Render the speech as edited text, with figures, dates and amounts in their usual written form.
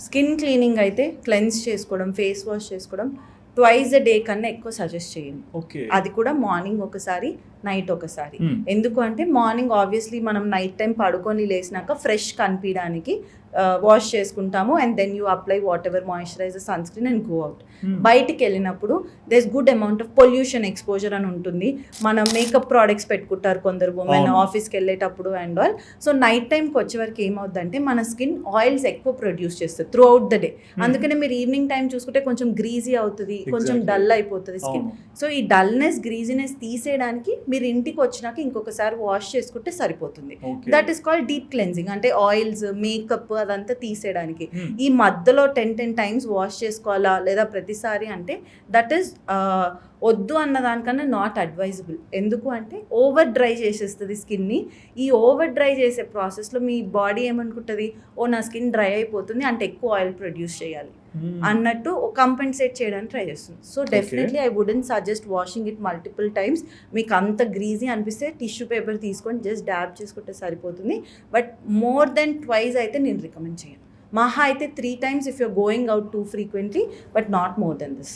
Skin cleaning అయితే cleanse చేసుకోవడం, face wash చేసుకోవడం ట్వైస్ అ డే కన్నా ఎక్కువ సజెస్ట్ చేయండి. ఓకే. అది కూడా మార్నింగ్ ఒకసారి, నైట్ ఒకసారి. ఎందుకు అంటే మార్నింగ్ ఆబ్వియస్లీ మనం నైట్ టైం పడుకొని లేసినాక ఫ్రెష్ కనిపించడానికి వాష్ చేసుకుంటాము and then you apply whatever moisturiser, sunscreen and go out. బయటికి వెళ్ళినప్పుడు there's good amount of pollution exposure అని ఉంటుంది. మన మేకప్ ప్రోడక్ట్స్ పెట్టుకుంటారు కొందరు ఉమెన్ ఆఫీస్కి వెళ్ళేటప్పుడు అండ్ ఆల్. సో నైట్ టైంకి వచ్చే వరకు ఏమవుతుందంటే మన స్కిన్ ఆయిల్స్ ఎక్కువ ప్రొడ్యూస్ చేస్తుంది త్రూ అవుట్ ద డే. అందుకనే మీరు ఈవినింగ్ టైం చూసుకుంటే కొంచెం గ్రీజీ అవుతుంది, కొంచెం డల్ అయిపోతుంది స్కిన్. సో ఈ డల్నెస్, గ్రీజీనెస్ తీసేయడానికి మీరు ఇంటికి వచ్చినాక ఇంకొకసారి వాష్ చేసుకుంటే సరిపోతుంది. That is called deep cleansing. అంటే ఆయిల్స్, మేకప్ అదంతా తీసేయడానికి. ఈ మధ్యలో 10 టైమ్స్ వాష్ చేసుకోవాలా లేదా ప్రతిసారి అంటే దట్ ఈస్ వద్దు అన్న దానికన్నా నాట్ అడ్వైజబుల్. ఎందుకు అంటే ఓవర్ డ్రై చేసేస్తుంది స్కిన్ని. ఈ ఓవర్ డ్రై చేసే ప్రాసెస్లో మీ బాడీ ఏమనుకుంటుంది, ఓ నా స్కిన్ డ్రై అయిపోతుంది అంటే ఎక్కువ ఆయిల్ ప్రొడ్యూస్ చేయాలి అన్నట్టు కంపెన్సేట్ చేయడానికి ట్రై చేస్తుంది. So definitely I wouldn't suggest washing it multiple times. మీకు అంత గ్రీజీ అనిపిస్తే టిష్యూ పేపర్ తీసుకొని జస్ట్ డ్యాబ్ చేసుకుంటే సరిపోతుంది. బట్ మోర్ దెన్ ట్వైస్ అయితే నేను రికమెండ్ చేయను. మహా అయితే 3 times if you're going out two frequently, but not more than this.